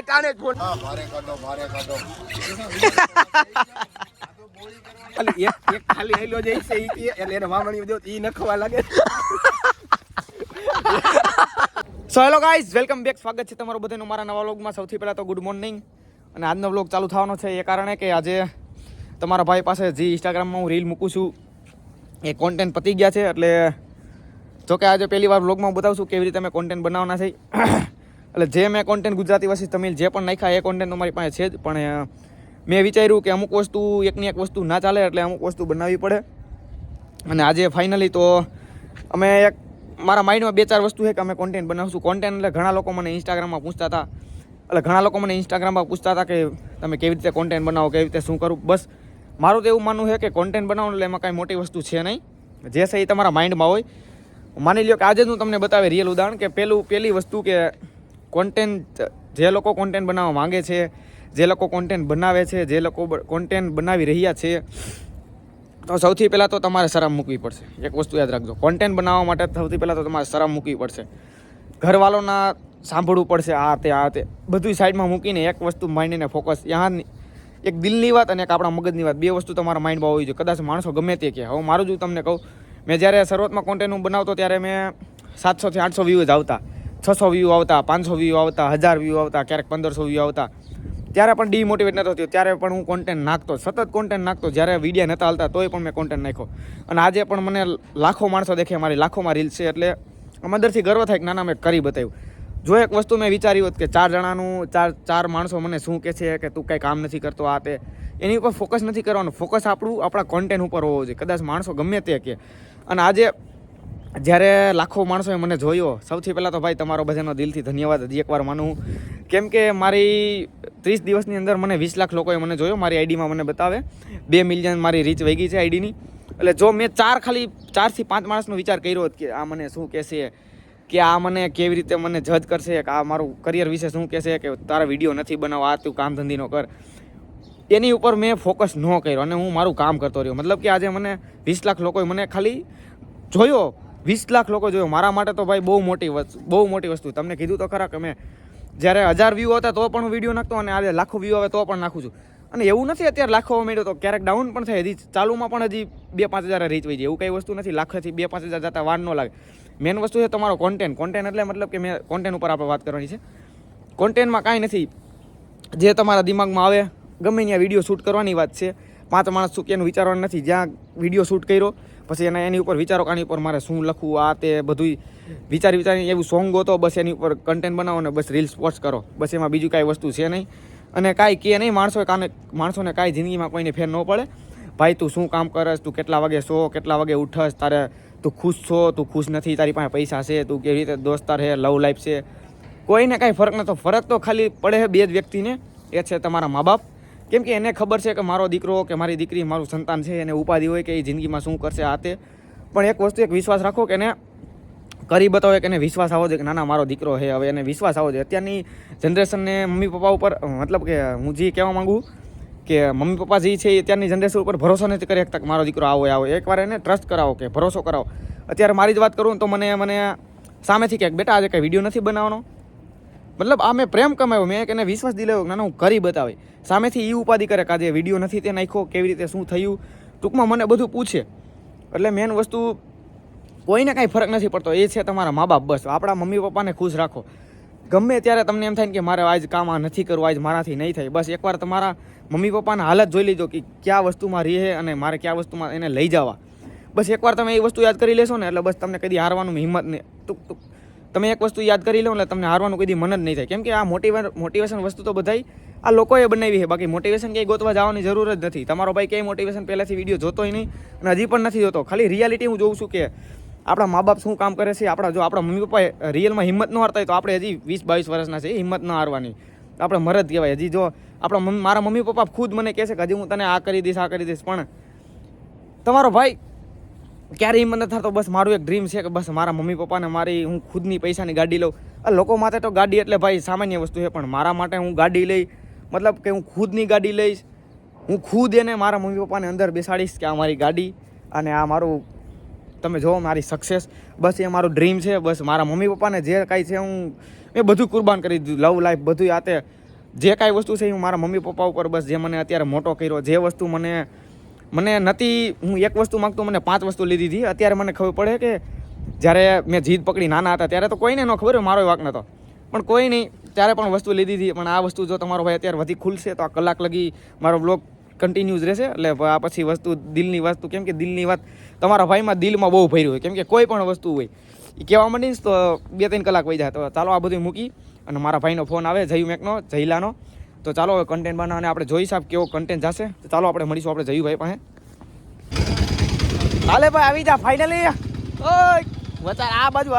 ટાણે જ ફોન ભારે કાઢો એક ખાલી હેલો જાય છે ઈ કે એટલે એને વામણી દો ઈ નખવા લાગે. So hello guys, welcome back. સ્વાગત છે તમારું બધાનું મારા નવા વ્લોગમાં. સૌથી પહેલાં તો ગુડ મોર્નિંગ. અને આજનો વ્લોગ ચાલુ થવાનો છે એ કારણે કે આજે તમારા ભાઈ પાસે જે ઇન્સ્ટાગ્રામમાં હું રીલ મૂકું છું એ કોન્ટેન્ટ પતી ગયા છે. એટલે જોકે આજે પહેલી વાર વ્લોગમાં બતાવશું કેવી રીતે અમે કોન્ટેન્ટ બનાવવાના છે. એટલે જે મેં કોન્ટેન્ટ ગુજરાતી વર્સિસ તમિલ જે પણ નાખ્યા એ કોન્ટેન્ટ અમારી પાસે છે જ. પણ મેં વિચાર્યું કે અમુક વસ્તુ એકની એક વસ્તુ ના ચાલે એટલે અમુક વસ્તુ બનાવવી પડે. અને આજે ફાઇનલી તો અમે એક મારા માઇન્ડમાં 2-4 વસ્તુ છે કે અમે કોન્ટેન્ટ બનાવશું. કોન્ટેન્ટ એટલે ઘણા લોકો મને ઇન્સ્ટાગ્રામમાં પૂછતા હતા. એટલે ઘણા લોકો મને ઇન્સ્ટાગ્રામમાં પૂછતા હતા કે તમે કેવી રીતે કોન્ટેન્ટ બનાવો, કેવી રીતે શું કરું. બસ મારું તો એવું માનવું છે કે કોન્ટેન્ટ બનાવવાનું એટલે એમાં કાંઈ મોટી વસ્તુ છે નહીં. જે છે એ તમારા માઇન્ડમાં હોય. માની લ્યો કે આજે હું તમને બતાવે રિયલ ઉદાહરણ કે પહેલી વસ્તુ કે કોન્ટેન્ટ જે લોકો કોન્ટેન્ટ બનાવવા માંગે છે, જે લોકો કોન્ટેન્ટ બનાવે છે, જે લોકો કોન્ટેન્ટ બનાવી રહ્યા છે, તો સૌથી પહેલાં તો તમારે શરમ મૂકવી પડશે. એક વસ્તુ યાદ રાખજો, કોન્ટેન્ટ બનાવવા માટે સૌથી પહેલાં તો તમારે શરમ મૂકવી પડશે. ઘરવાળોના સાંભળવું પડશે, આ તે બધું સાઈડમાં મૂકીને એક વસ્તુ માઇન્ડને ફોકસ. યાં એક દિલની વાત અને એક આપણા મગજની વાત, બે વસ્તુ તમારા માઇન્ડમાં હોવી જોઈએ. કદાચ માણસો ગમે તે કહે. હવે મારું જ તમને કહું, મેં જ્યારે શરૂઆતમાં કોન્ટેન્ટ હું બનાવતો ત્યારે મેં 700 થી 800 વ્યૂઝ આવતા, 600 વ્યૂ આવતા, 500 વ્યૂ આવતા, 1000 વ્યૂ આવતા, ક્યારેક 1500 વ્યૂ આવતા. ત્યારે પણ ડિમોટિવેટ નહોતો થયો, ત્યારે પણ હું કોન્ટેન્ટ નાખતો, સતત કોન્ટેન્ટ નાખતો. જ્યારે વિડીયો નહોતા હાલતા તોય પણ મેં કોન્ટેન્ટ નાખ્યો. અને આજે પણ મને લાખો માણસો દેખે, મારી લાખોમાં રીલ્સ છે. એટલે અંદરથી ગર્વ થાય કે નાના મેં કરી બતાવ્યું. જો એક વસ્તુ મેં વિચાર્યું હોત કે 4 જણાનું ચાર માણસો મને શું કહે છે કે તું કંઈ કામ નથી કરતો, આ તે, એની ઉપર ફોકસ નથી કરવાનું. ફોકસ આપણા કોન્ટેન્ટ ઉપર હોવો જોઈએ. કદાચ માણસો ગમે તે કહે. અને આજે જ્યારે લાખો માણસોએ મને જોયો, સૌથી પહેલાં તો ભાઈ તમારો બધાનો દિલથી ધન્યવાદ હજી એકવાર માનું. કેમ કે મારી 30 દિવસની અંદર મને 20 લાખ લોકોએ મને જોયો. મારી આઈડીમાં મને બતાવે 2 મિલિયન મારી રીચ વહી ગઈ છે આઈડીની. એટલે જો મેં ખાલી 4 થી 5 માણસનો વિચાર કર્યો હોત કે આ મને શું કહેશે, કે આ મને કેવી રીતે મને જજ કરશે, કે આ મારું કરિયર વિશે શું કહેશે, કે તારા વિડીયો નથી બનાવવા, આ તું કામ ધંધીનો કર, એની ઉપર મેં ફોકસ ન કર્યો અને હું મારું કામ કરતો રહ્યો. મતલબ કે આજે મને 20 લાખ લોકોએ મને ખાલી જોયો, 20 લાખ લોકો જોયો. મારા માટે તો ભાઈ બહુ મોટી વસ્તુ. તમને કીધું તો ખરા કે મેં જ્યારે 1000 વ્યૂ હતા તો પણ હું વિડીયો નાખતો, અને આજે લાખો વ્યૂ આવે તો પણ નાખું છું. અને એવું નથી અત્યારે લાખો મળ્યો તો ક્યારેક ડાઉન પણ થાય. હજી ચાલુમાં પણ હજી 2-5 હજાર રીચ વહી જાય. એવું કંઈ વસ્તુ નથી. લાખથી 2-5 હજાર જતા વાર ન લાગે. મેન વસ્તુ છે તમારો કોન્ટેન્ટ. કોન્ટેન્ટ એટલે મતલબ કે મેં કોન્ટેન્ટ ઉપર આપણે વાત કરવાની છે. કોન્ટેન્ટમાં કાંઈ નથી, જે તમારા દિમાગમાં આવે ગમે ત્યાં વિડીયો શૂટ કરવાની વાત છે. 5 માણસ શું કે એનું વિચારવાનું નથી. જ્યાં વિડીયો શૂટ કર્યો પછી એની ઉપર વિચારો કે આની ઉપર મારે શું લખવું, આ તે બધું વિચારી એવું સોંગ ગોતો, બસ એની ઉપર કન્ટેન્ટ બનાવો ને બસ રીલ્સ પોસ્ટ કરો. બસ એમાં બીજું કાંઈ વસ્તુ છે નહીં. અને કાંઈ કે નહીં, માણસોને કાંઈ જિંદગીમાં કોઈને ફેર ન પડે. ભાઈ તું શું કામ કરસ, તું કેટલા વાગે કેટલા વાગે ઉઠસ, તારે તું ખુશ છો, તું ખુશ નથી, તારી પાસે પૈસા છે, તું કેવી રીતે દોસ્તાર છે, લવ લાઈફ છે, કોઈને કાંઈ ફરક નતો. ફરક તો ખાલી પડે છે 2 જ વ્યક્તિને, એ છે તમારા મા બાપ. કેમ કે એને ખબર છે કે મારો દીકરો કે મારી દીકરી મારું સંતાન છે, એને ઉપાધિ હોય કે એ જિંદગીમાં શું કરશે, આ તે. પણ એક વસ્તુ, એક વિશ્વાસ રાખો કે એને કરી બતાવે, કે એને વિશ્વાસ આવવો જોઈએ કે ના મારો દીકરો છે, હવે એને વિશ્વાસ આવવો જોઈએ. અત્યારની જનરેશનને મમ્મી પપ્પા ઉપર, મતલબ કે હું જે કહેવા માગું કે મમ્મી પપ્પા જે છે એ અત્યારની જનરેશન ઉપર ભરોસો નથી કરી શકતા કે મારો દીકરો આવો. એકવાર એને ટ્રસ્ટ કરાવો, કે ભરોસો કરાવો. અત્યારે મારી જ વાત કરું તો મને સામેથી કહે બેટા આજે કંઈ વિડીયો નથી બનાવવાનો. મતલબ આ મેં પ્રેમ કમાયો, મેં એને વિશ્વાસ દિલાવ્યો કે ના હું કરી બતાવી. સામેથી એ ઉપાધિ કરે કે આજે વિડીયો નથી તે નાખ્યો, કેવી રીતે શું થયું, ટૂંકમાં મને બધું પૂછે. એટલે મેન વસ્તુ કોઈને કાંઈ ફરક નથી પડતો, એ છે તમારા મા બાપ. બસ આપણા મમ્મી પપ્પાને ખુશ રાખો. ગમે ત્યારે તમને એમ થાય કે મારે આજ કામ આ નથી કરવું, આજ મારાથી નહીં થાય, બસ એકવાર તમારા મમ્મી પપ્પાના હાલત જોઈ લીધો કે કયા વસ્તુમાં રહે અને મારે કયા વસ્તુમાં એને લઈ જવા. બસ એકવાર તમે એ વસ્તુ યાદ કરી લેશો ને એટલે બસ તમને કદી હારવાનું હિંમત નહીં. તમે એક વસ્તુ યાદ કરી લો એટલે તમને હારવાનું કદી મન જ નહીં થાય. કેમ કે આ મોટિવેશન વસ્તુ તો બધાય આ લોકોએ બનાવી છે. બાકી મોટિવેશન ક્યાંય ગોતવા જવાની જરૂર જ નથી. તમારો ભાઈ ક્યાંય મોટિવેશન પહેલાંથી વિડીયો જોતોય નહીં અને હજી પણ નથી જોતો. ખાલી રિયાલિટી હું જોઉં છું કે આપણા મા બાપ શું કામ કરે છે. આપણા મમ્મી પપ્પા રિયલમાં હિંમત ન હારતા હોય તો આપણે હજી 20-22 વર્ષના છે, હિંમત ન હારવાની. આપણે મરદ કહેવાય. હજી જો મારા મમ્મી પપ્પા ખુદ મને કહે છે કે હજી હું તને આ કરી દઈશ, પણ તમારો ભાઈ ક્યારે હિંમત નથી થતો. બસ મારું એક ડ્રીમ છે કે બસ મારા મમ્મી પપ્પાને હું ખુદની પૈસાની ગાડી લઉં. આ લોકો માટે તો ગાડી એટલે ભાઈ સામાન્ય વસ્તુ છે, પણ મારા માટે હું ગાડી લઈ, મતલબ કે હું ખુદની ગાડી લઈશ. હું ખુદ એને મારા મમ્મી પપ્પાને અંદર બેસાડીશ કે આ મારી ગાડી અને આ મારું, તમે જો મારી સક્સેસ. બસ એ મારું ડ્રીમ છે. બસ મારા મમ્મી પપ્પાને જે કાંઈ છે મેં બધું કુરબાન કરી દીધું. લવ લાઈફ બધું આતે જે કાંઈ વસ્તુ છે હું મારા મમ્મી પપ્પા ઉપર બસ જે મને અત્યારે મોટો કર્યો, જે વસ્તુ મને નથી, હું એક વસ્તુ માગતો મને 5 વસ્તુ લીધી હતી. અત્યારે મને ખબર પડે કે જ્યારે મેં જીદ પકડી નાના હતા ત્યારે તો કોઈને ન ખબર હોય, મારો વાંક નહોતો, પણ કોઈ નહીં ત્યારે પણ વસ્તુ લીધી હતી. પણ આ વસ્તુ જો તમારો ભાઈ અત્યારે વધી ખુલશે તો આ કલાક લગી મારો બ્લોગ કન્ટિન્યુઝ રહેશે. એટલે આ પછી વસ્તુ દિલની વસ્તુ, કેમ કે દિલની વાત તમારા ભાઈમાં દિલમાં બહુ ભર્યું હોય, કેમ કે કોઈ પણ વસ્તુ હોય એ કહેવા માંડીશ તો 2-3 કલાક વહી જાય. તો ચાલો આ બધું મૂકી અને મારા ભાઈનો ફોન આવે જયુ મેકનો, જયલાનો. તો ચાલો હવે કન્ટેન્ટ બનાવવાને આપણે જોઈ સાહેબ કેવો કન્ટેન્ટ જશે. તો ચાલો આપણે મળીશું આપણે જયુભાઈ પાસે. હાલે ભાઈ આવી જા ફાઇનલી. ઓય વચાર આ બાજુ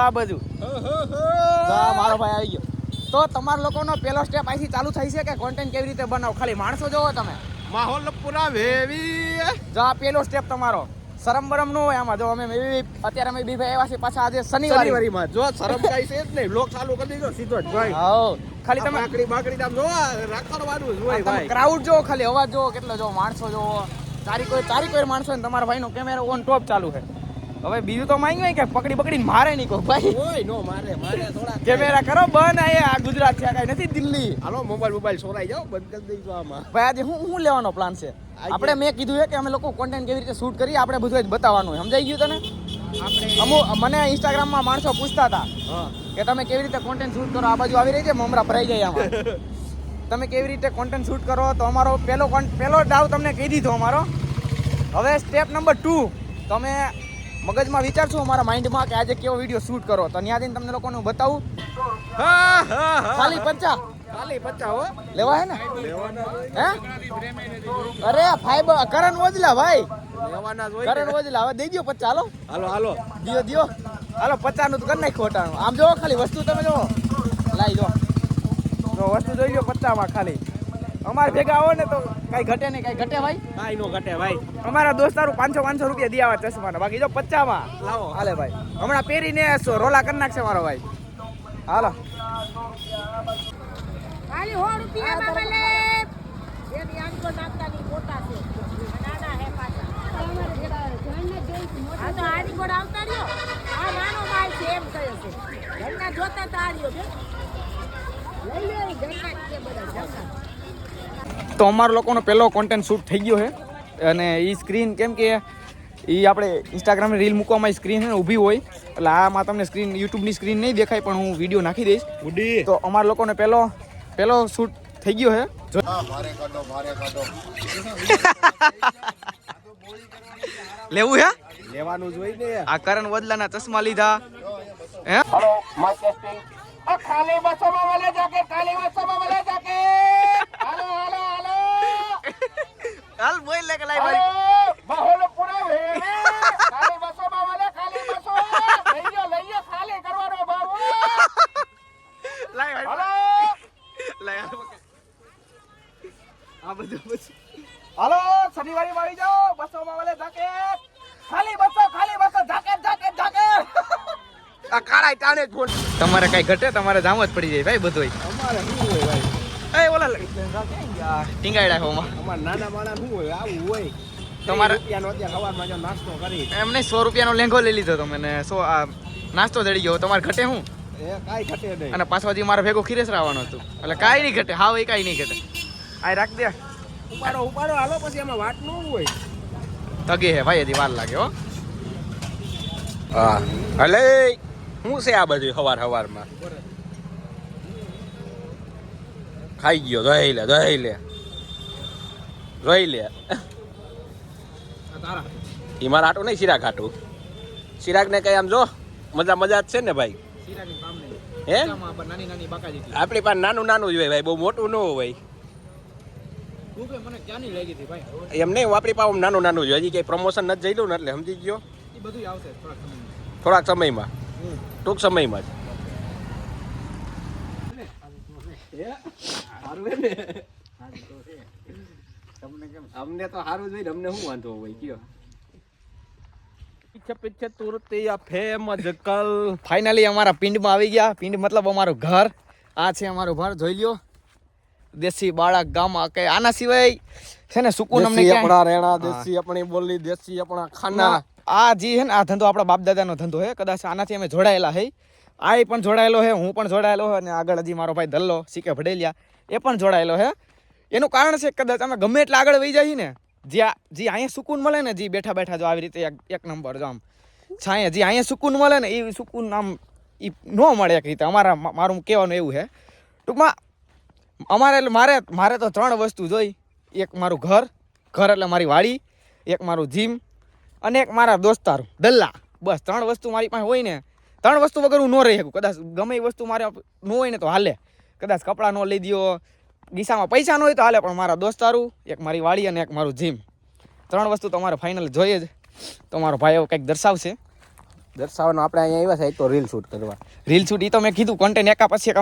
મારો ભાઈ આવી ગયો. તો તમારા લોકોનો પહેલો સ્ટેપ અહીંથી ચાલુ થાય છે કે કોન્ટેન્ટ કેવી રીતે બનાવો. ખાલી માણસો જોવો તમે, માહોલ પૂરા વેવી. જો આ પહેલો સ્ટેપ તમારો. શરમ બરમ નો હોય આમાં. જો અમે અત્યારે અમે બી ભાઈ આવ્યા છે પાછા આજે શનિવારીમાં. જો શરમ કાઈ છે જ નહીં. બ્લોગ ચાલુ કરી દીધો સીધો જ ભાઈ. હા ખાલી તમે બાકડી આમ જો રાખવાનું જ હોય ભાઈ. ક્રાઉડ જો ખાલી અવાજ જો કેટલો જો માણસો જો ચારી કોઈ માણસો ને તમારા ભાઈનો કેમેરો ઓન ટોપ ચાલુ છે. હવે બીજું તો માંગ્યું કે પકડીને મારે નહીં કહો ભાઈ. ઓય નો મારે થોડા કેમેરા કરો બંધ. આ ગુજરાત છે કઈ નથી દિલ્હી. હાલો મોબાઈલ સોરાઈ જાવ બંધ કરી દઈશું આમાં. ભાઈ આજે હું લેવાનો પ્લાન છે આપણે. મેં કીધું છે કે અમે લોકો કોન્ટેન્ટ કેવી રીતે શૂટ કરીએ આપણે બધું જ બતાવવાનું હોય. સમજાઈ ગયું તને? મને ઇન્સ્ટાગ્રામમાં માણસો પૂછતા હતા કે તમે કેવી રીતે કોન્ટેન્ટ શૂટ કરો. આ બાજુ આવી રહી છે મમરા ભરાઈ જાય આમાં. તમે કેવી રીતે કોન્ટેન્ટ શૂટ કરો. તો અમારો પહેલો ડાવ તમને કહી દીધો અમારો. હવે સ્ટેપ નંબર 2 તમે મગજમાં વિચારશું અમારા માઇન્ડમાં કે આજે કેવો વિડીયો શૂટ કરો. તો ત્યાં જઈને તમને લોકોને બતાવું. ખાલી 50 હો લેવા હે ને? હે અરે ફાઈબર કરણ ઓજલા ભાઈ લેવાના જ હોય. કરણ ઓજલા હવે દઈ દો 50. હાલો દિયો હાલો 50 નું તો કરી નાખો હોટાણું. આમ જો ખાલી વસ્તુ તમે જો લાવી દો. વસ્તુ જોઈ લો 50 માં ખાલી. અમારે ભેગા આવો ને તો કઈ ઘટે નહીં. કઈ ઘટે ભાઈ? કાઈ નો ઘટે ભાઈ. અમારા દોસ્તારો 500 રૂપિયા દી આવા ચશ્માના. બાકી જો 50 માં લાવો. હાલે ભાઈ હમણાં પહેરીને રોલા કરી નાખશે મારો ભાઈ. હાલો ખાલી 100 રૂપિયામાં મળે. એની આંખો નાખતાની મોટા છે. નાના હે પાછા. આ તો આડી ગોળ આવતા રહ્યો. આ નાનો માલ છે એમ કહે છે. ઘરના જોતા તાળ્યો બે. લઈ લે ઘરના કે બધા જમા. તો અમારા લોકોનો પહેલો કોન્ટેન્ટ શૂટ થઈ ગયો છે. અને એ સ્ક્રીન કેમ કે એ આપણે ઇન્સ્ટાગ્રામની રીલ મૂકવામાં સ્ક્રીન છે ને ઊભી હોય. એટલે આમાં તમને સ્ક્રીન યુટ્યુબની સ્ક્રીન નહીં દેખાય પણ હું વિડીયો નાખી દઈશ. તો અમારા લોકોને પહેલો શૂટ થઈ ગયો છે. લેવું હે? લેવાનું જ હોય ને. આ કરણ વદલાના ચશ્મા લીધા. હે હાલો માઈક ટેસ્ટિંગ. આ ખાલી 200 માં મળે જાકે. હાલો હાલ બોલ લે કે લાઈ ભાઈ. માહોલ પૂરા વેવી. ખાલી 200 માં મળે. ખાલી 200 લઈ લો ખાલી કરવાનો ભાવ. લાઈ ભાઈ હાલો લાઈ આ બધું પછી હાલો શનિવારે આવી જાઓ. 200 માં મળે જાકેટ. ખાલી 200 જાકેટ. આ કાળા ટાણે જ ફોન. તમારે કઈ ઘટે તમારે જામ જ પડી જાય ભાઈ બધુંય. અમારે શું હોય ભાઈ? એ ઓલા ટીંગાઈ હોમાં અમાર નાના માણા શું હોય આવું હોય. તમારે રૂપિયાનો અત્યારે સવારમાં જો નાસ્તો કરી એમ નહીં 100 રૂપિયાનો લેંઘો લઈ લીધો તમે ને 100 નાસ્તો જડી ગયો. તમારે ઘટે હું? એ કાઈ ઘટે નહીં. અને પાછો હજી મારે ભેગો ખીરેસ આવવાનો હતું એટલે કાંઈ નહીં ઘટે. હાવ એ કાંઈ નહીં ઘટે. આ રાખ દે. ઉપાડો હાલો પછી એમાં વાત ન હોય. તગે હે ભાઈ હજી વાર લાગે હો. હા હલે શું છે આ બધું હવારમાં ખાઈ ગયો. જોઈ લે ઈ મારા આટો નહીં ચિરાગ આટું. ચિરાગ ને કઈ આમ જો મજા જ છે ને ભાઈ. હે નાની બાકાજી આપણી પાસે નાનું જ હોય ભાઈ. બહુ મોટું ન હોય. મને ક્યાંની લાગી હતી ભાઈ. એમ નહીં આપણી પાસે નાનું જ હોય. હજી કઈ પ્રમોશન નથી જઈ લઉં ને એટલે સમજી ગયો. એ બધું આવશે થોડાક સમયમાં. ટૂંક સમયમાં અમને તો સારું જોઈને અમને શું વાંધો હોય કયો. પીછે તુરતી ફેમસ કલ. ફાઇનલી અમારા પિંડમાં આવી ગયા. પિંડ મતલબ અમારું ઘર. આ છે અમારું ઘર જોઈ લ્યો. દેશી બાળક ગામ કે આના સિવાય છે ને સુકૂન અમને આપણા રેણા દેશી આપણી બોલી દેશી આપણા ખાના. આ જી છે ને આ ધંધો આપણા બાપ દાદાનો ધંધો છે. કદાચ આનાથી અમે જોડાયેલા હે આ પણ જોડાયેલો છે, હું પણ જોડાયેલો છે, અને આગળ હજી મારો ભાઈ દલ્લો સીકે ભડેલિયા એ પણ જોડાયેલો છે. એનું કારણ છે કદાચ અમે ગમે એટલે આગળ વહી જઈએ ને, જે અહીંયા સુકૂન મળે ને, જે બેઠા બેઠા જો આવી રીતે એક નંબર જો આમ છાંયે જે અહીંયા સુકૂન મળે ને એ સુકૂન આમ એ ન મળે એક રીતે. મારું કહેવાનું એવું છે ટૂંકમાં મારે તો 3 વસ્તુ જોઈ. એક મારું ઘર એટલે મારી વાડી, એક મારું જીમ અને એક મારા દોસ્તાર દલ્લા. બસ 3 વસ્તુ મારી પાસે હોય ને, 3 વસ્તુ વગર હું ન રહી શકું. કદાચ ગમે એ વસ્તુ મારે ન હોય ને તો હાલે, કદાચ કપડાં ન લઈ દો, ગીસામાં પૈસા ન હોય તો હાલે, પણ મારા દોસ્તારું, એક મારી વાડી અને એક મારું જીમ, 3 વસ્તુ તો મારે ફાઇનલ જોઈએ જ. તો મારો ભાઈ એવું કંઈક દર્શાવશે. દર્શાવવાનો આપણે અહીંયા આવ્યા છે તો રીલ શૂટ કરવા. રીલ શૂટ એ તો મેં કીધું કોન્ટેન્ટ એકા પછી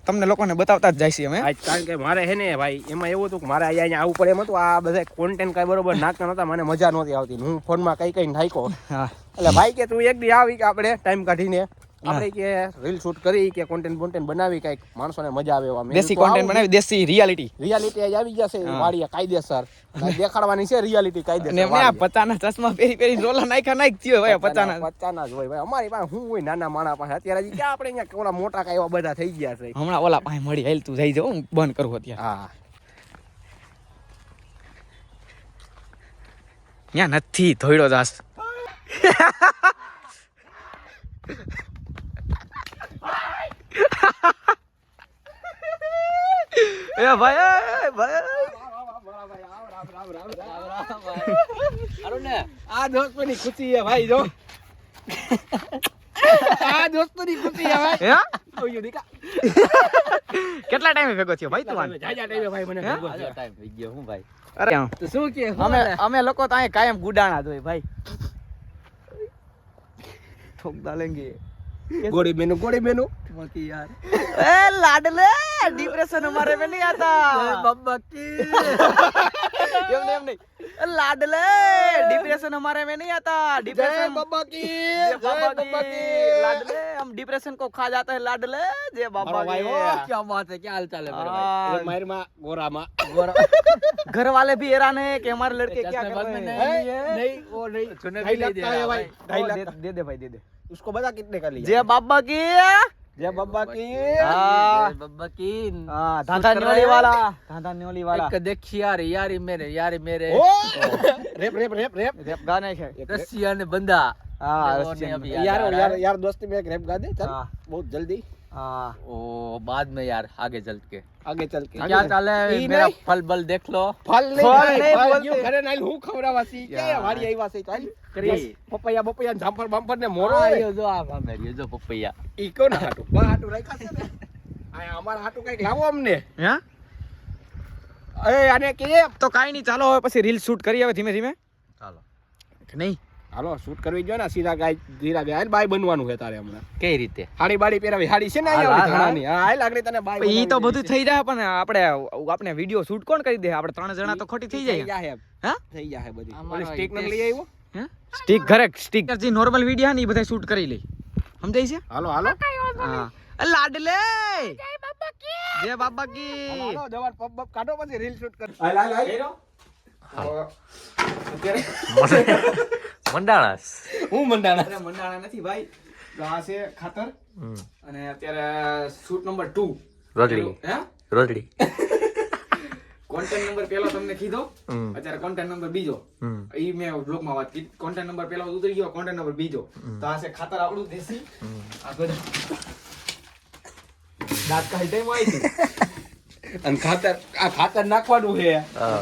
તમને લોકોને બતાવતા જ જાય છે અમે. કારણ કે મારે હે ને ભાઈ એમાં એવું હતું કે મારે અહીંયા આવું પડે એમ હતું. આ બધા કોન્ટેન્ટ કઈ બરોબર નાખતા નહોતા, મને મજા નહોતી આવતી. હું ફોનમાં કઈ નાખ્યો. હા એટલે ભાઈ કે તું એક દી આવી કે આપણે ટાઈમ કાઢીને આપણે કે રીલ શૂટ કરી કે કોન્ટેન્ટ બનાવી, કઈક માણસોને મજા આવે એવા દેશી કોન્ટેન્ટ બનાવી, દેશી રિયાલિટી આવી જશે. વાડીએ કાયદેસર દેખાડવાની છે રિયાલિટી કાયદેસર. ને મેં આ પચાના ચશ્મા પહેરી રોલા નાખી થયો ભાઈ. પચાના જ હોય ભાઈ. અમારી પાસે શું હોય નાના માણા પાસે. અત્યારે હજી ક્યાં આપણે અહીંયા ઓલા મોટા કાંઈ એવા બધા થઈ ગયા છે. હમણાં ઓલા પાસે મળી હેલ તું જઈ જાઉં, બંધ કરું અત્યારે. હા ત્યાં નથી ધોઈડો દાસ. એ ભાઈ આ દોસ્તોની ખુશી છે ભાઈ. જો આ દોસ્તોની ખુશી છે ભાઈ. કેટલા ટાઈમે ભેગો થયો ભાઈ તું? જાજા ટાઈમે ભાઈ મને ભેગો થયો. ટાઈમ થઈ ગયો હું ભાઈ. અરે તો શું કે અમે લોકો તો અહીંયા કાયમ ગુડાણા જોઈએ ભાઈ. ઠોક ડાલેંગે ગોળી બેનું બાકી યાર ए लाडले डिप्रेशन हमारे में नहीं आता बब्बा की एम नहीं लाडले डिप्रेशन हमारे में नहीं आता डिप्रेशन बाबा की लाडले हम डिप्रेशन को खा जाते हैं लाडले जय बाबा की क्या बात है क्या हाल चाल है मेरे भाई मार में गोरा में घर वाले भी हैरान है कि हमारे लड़के क्या कर रहे हैं नहीं वो नहीं चुने ढाई भी लाख नहीं का है भाई, दे ढाई लाख का। दे दे भाई दे दे उसको बता कितने का लिया जय बाबा की जय बाबा की हाँ बब्बा की हाँ धांधा न्योली वाला एक देख यारी मेरे ओ रेप रेप रेप रेप रेप गाने के रसिया ने बंदा हाँ वो नहीं अभी यार दोस्ती में एक रेप गा दे चल हाँ। बहुत जल्दी हाँ ओ बाद में यार आगे चल के आगे चल के क्या चाल है ई मेरा नहीं। फल बल देख लो फल फल नहीं नहीं बोलते। फल घरे नाइल હું ખવડાવાસી કે યાર। વાડી આવ્યા છે ચાલ કરી। પપૈયા બપૈયા જામફળ બામફળ ને મોરો हाँ, ये जो आप मेरी जो पपैया ઈ કોણ હાટુ બા હાટુ રાખ્યા છે ને આ અમારા હાટુ કઈક લાવો અમને હા એ આને કે તો કાઈ નહીં ચાલો હવે પછી રીલ શૂટ કરી હવે ધીમે ધીમે ચાલો નહીં હાલો શૂટ કરવી જો ને સીધા ગાય ધીરા ગાય બાય બનવાનું છે તારે હમણાં કઈ રીતે હાડી બાડી પહેરાવી હાડી છે ને હાલ, અહીંયા હાલ, ધાણાની હા હાલ આગળ તને બાય ઈ તો બધું થઈ જાય પણ આપણે વિડિયો શૂટ કોણ કરી દે આપણે 3 જણા તો ખોટી થઈ જાય હા થઈ જાય બધી અમારો ઓલી સ્ટીક ને હિતેશ- લઈ આવ્યો હે સ્ટીક ઘરે સ્ટીક જે નોર્મલ વિડિયો ને ઈ બધા શૂટ કરી લઈ સમજાય છે હાલો હાલો હા લાડલે જય બાબા કી હાલો જવાન પપ પપ કાઢો પછી રીલ શૂટ કર હાલ હાલ હાલ મંડાણાસ હું મંડાણા અરે મંડાણા નથી ભાઈ તો આ છે ખાતર અને અત્યારે શૂટ નંબર 2 રોજડી હે રોજડી કોન્ટેન્ટ નંબર પહેલો તમને કીધો હમ. અત્યારે કોન્ટેન્ટ નંબર બીજો ઈ મેં બ્લોગ માં વાત કીધી કોન્ટેન્ટ નંબર પહેલો ઉતરી ગયો કોન્ટેન્ટ નંબર બીજો તો આ છે ખાતર આપણું દેશી આ બધા દાંત કાઢી ટાઈમ આવી છે અને ખાતર નાખવાનું છે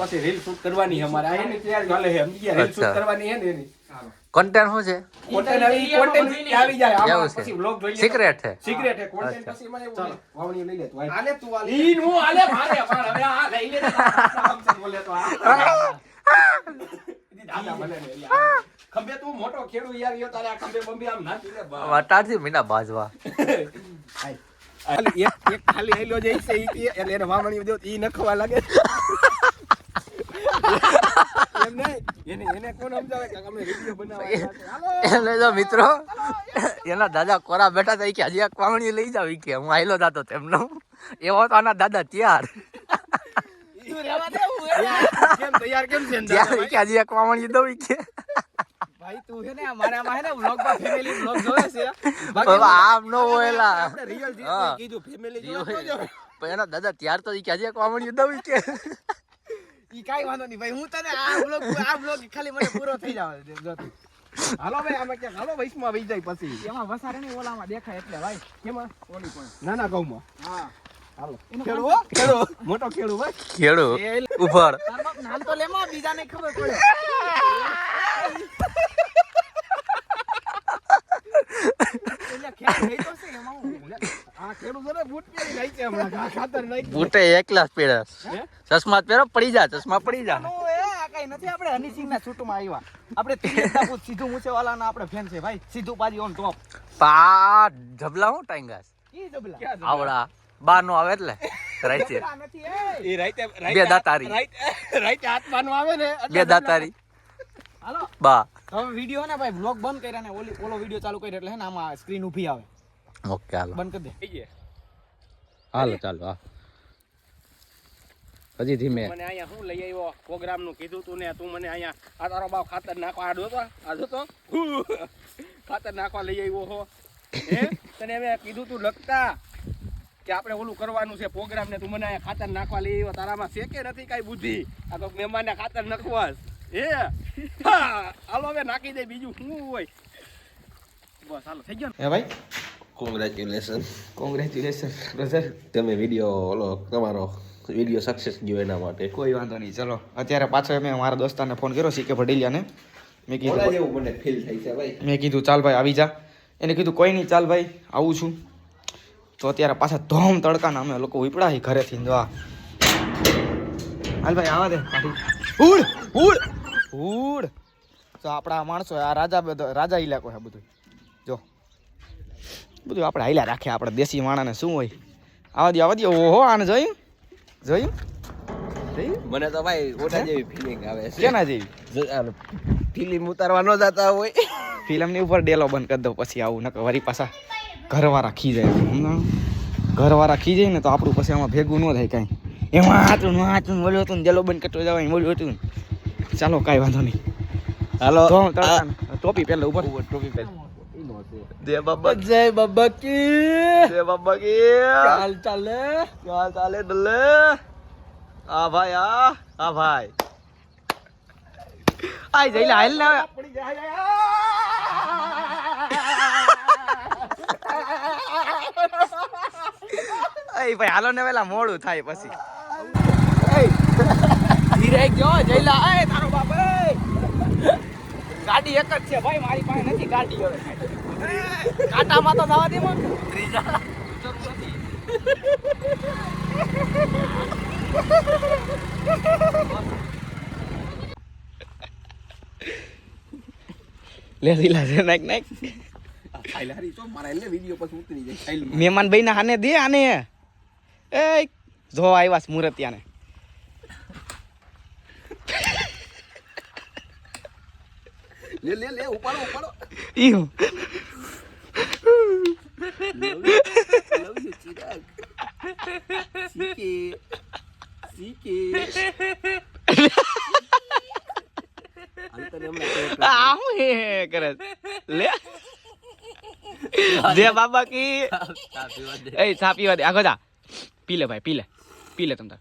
પછી રીલ શૂટ કરવાની છે અમારે આ એની તૈયારી હાલે છે સમજી ગયા રીલ શૂટ અચ્છા. કરવાની છે ને એની ચાલો કોન્ટેન્ટ શું છે કોન્ટેન્ટ આવી જાય આમાં કેવું છે? પછી બ્લોગ જોઈ લે સિક્રેટ છે સિક્રેટ છે કોન્ટેન્ટ અચ્છા. પછી એમાં એવું ચાલો વાવણી લઈ લે તું હાલ. આલે તું આલે ઈ નું હાલે મારે પણ હવે આ લઈ લે આમ છે બોલે તો આ દાદા ભલે ને યાર. ખંભે તું મોટો ખેડૂ યાર યો તારે આ ખંભે બંબે આમ નાખી લે બા. વટાડથી મીના બાજવા ખાલી એક ખાલી આઈલો જે છે ઈ એટલે એને વાવણી દો ઈ નખવા લાગે એમ નહીં એને કોણ સમજાવે કે અમે વિડિયો બનાવવા આવ્યા છે. હાલો એટલે જો મિત્રો એના દાદા કોરા બેઠા હતા ઈ કે હજી એક વાવણી લઈ જાવ ઈ કે હું આયલો જાતો તેમનો એવો તો આના દાદા તૈયાર કેમ તૈયાર કેમ છે તૈયાર ઈ કે હજી એક વાવણી દઉં ઈ કે ભાઈ તું છે ને મારા માં છે ને વ્લોગ માં ફેમિલી વ્લોગ જોવે છે હવે આમ નો હોયલા આપણે રિયલ હા. કીધું ફેમિલી પણ એના દાદા ત્યાર તો ઈ કે હજી કોમેડી દઉં કે ઈ કાઈ વાંધો નહીં ભાઈ હું તને આ વ્લોગ ખાલી મને પૂરો થઈ જાવ જો તું. હાલો ભાઈ આમાં ક્યાંક હાલો વૈશમાં વહી જાય પછી એમાં વસારે નહીં ઓલામાં દેખાય એટલે ભાઈ કેમાં ઓલી પણ નાના ઘઉંમાં હા હાલો એનું ખેડૂ હો, ખેડૂ મોટો ખેડૂ ભાઈ ખેડો ઉપર તાર બાપ નામ તો લેમાં બીજાને ખબર પડે એટલે ખેડ થઈ તો છે એમાં હું આ ખેડૂ છે ને બૂટ પહેરી જાય છે હમણાં ખાતર નાખી બૂટે એકલા જ પહેરે ચશ્મા જ પહેરો પડી જા ચશ્મા પડી જા નો એ આ કઈ નથી આપણે હનીસિંહ ના શૂટમાં આવ્યા આપણે તિલક સીધું મૂછેવાલાના આપણે ફેન છે ભાઈ સીધું પાજી ઓન ટોપ પા જબલા હું ટાઈંગાસ ઈ જબલા ક્યાં આવડા બાર નો આવે એટલે રાઈતે જબલા નથી એ એ રાઈતે બે દાતારી રાઈતે હાથવાનું આવે ને બે દાતારી હાલો બા હવે વિડિયો ને ભાઈ બ્લોગ બંધ કર્યા ને ઓલો વિડિયો ચાલુ કર્યો એટલે હે ને આમાં સ્ક્રીન ઊભી આવે ઓકે હાલો બંધ કરી દે હાલો ચાલો હા હજી ધીમે મને અહીંયા શું લઈ આવ્યો પ્રોગ્રામ નું કીધું તું ને તું મને અહીંયા આ તારો બાપ ખાતર નાખવા આ જોતો ખાતર નાખવા લઈ આવ્યો હો હે તને હવે કીધું તું લખતા કે આપણે ઓલું કરવાનું છે પ્રોગ્રામ ને તું મને અહીંયા ખાતર નાખવા લઈ આવ્યો તારામાં છે કે નથી કાંઈ બુદ્ધિ આ તો મહેમાનને ખાતર નાખવા હે હા હાલો હવે નાખી દે બીજું શું હોય બસ હાલો થઈ ગયો ને હે ભાઈ કોંગ્રેચ્યુલેશન કોંગ્રેચ્યુલેશન બ્રધર તમે વિડીયો ઓલો તમારો વિડીયો સક્સેસ ગયો એના માટે કોઈ વાંધો નહીં ચલો અત્યારે પાછો મેં મારા દોસ્તારને ફોન કર્યો સીકે ભડીલિયાને મેં ઓલા કીધું જેવું મને ફીલ થાય છે ભાઈ મેં કીધું ચાલ ભાઈ આવી જા એને કીધું કોઈ નહીં ચાલ ભાઈ આવું છું તો અત્યારે પાછા ધોમ તડકાના અમે લોકો ઉપડા ઘરેથી જો આ હાલ ભાઈ આવા દે ઉડ ઉડ ઉડ તો આપણા માણસો આ રાજા ઇલાકો છે બધું જો બધું આપણે હાલ્યા રાખે આપણે દેશી માણાને શું હોય આવા દે ઓહો આને જોયું જોયું મને તો ભાઈ ઓટા જેવી ફિલિંગ આવે છે કેના જેવી ફિલ્મ ઉતારવા ન જતા હોય ફિલ્મની ઉપર ડેલો બંધ કરી દઉં પછી આવું નકર વરી પાછા ઘરવાળા ખી જાય સમજાણું ઘરવાળા ખી જાય ને તો આપણું પછી આમાં ભેગું ન થાય કાંઈ એમાં હતું બોલ્યું હતું ડેલો બંધ કરતો જવાય બોલ્યું હતું ચાલો કાંઈ વાંધો નહીં હાલો તો ટોપી પહેલા ઉપર ટોપી પહેર જય બાબા કી જય બાબા કી ચાલ ચાલે ડલે આ ભાઈ આ ભાઈ આઈ જઈલા હાલ ને હવે પડી જાય એ ભાઈ હાલો ને વેલા મોડું થાય પછી ધીરે ગયો જઈલા એ તારો બાપ એ ગાડી એક જ છે ભાઈ મારી પાસે નથી ગાડી હવે કાંટામાં તો થવા દે મને ત્રીજા લે દીલા છે નાખ ખાઈલારી તો મારા એટલે વિડિયો પછી ઉતરી જાય ખાઈલ મહેમાન ભાઈ ના હાને દે આને એ જો આવ્યા સ્મૃતિયાને લે ઉપાડો ઈહું લવ યુ ચિરાગ સીકે અંતરે હમણાં આ હું હે કરે લે જે બાબા કી એ ચા પીવા દે આગો જા પી લે ભાઈ પી લે તમ તાર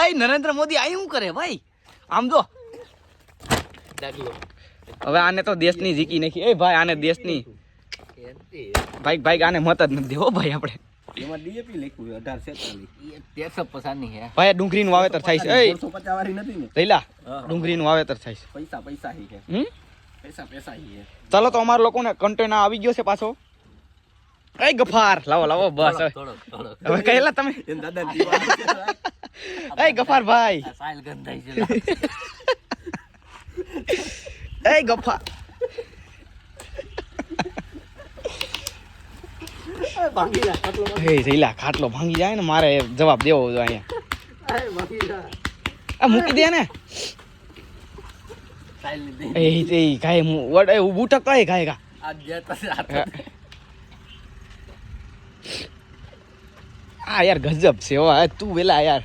એ નરેન્દ્ર મોદી આ શું કરે ભાઈ આમ જો હવે આને તો દેશની જીકી નાખી એ ભાઈ આને દેશની ભાઈ આને મત જ નથી દેવો ભાઈ આપણે એમાં ડીએપી લખ્યું 1846 ભાઈ ડુંગળીનું વાવેતર થાય છે એ 150 વાળી નથી ને લઈલા ડુંગળીનું વાવેતર થાય છે પૈસા હી છે હમ પૈસા હી છે ચાલો તો અમારા લોકોને કન્ટેનર આવી ગયો છે પાછો એ ગફાર લાવો બસ હવે કહેલા તમે એન દાદા દીવા એ ગફાર ભાઈ એ ગફાર ભાંગી જા આટલો એ જઈલા ખાટલો ભાંગી જાય ને મારે જવાબ દેવો જો અહીંયા ભાંગી જા આ મૂકી દે ને એ કાય વડ એ બૂટક કાય કાય આ યાર ગજબ છે હો તું વેલા યાર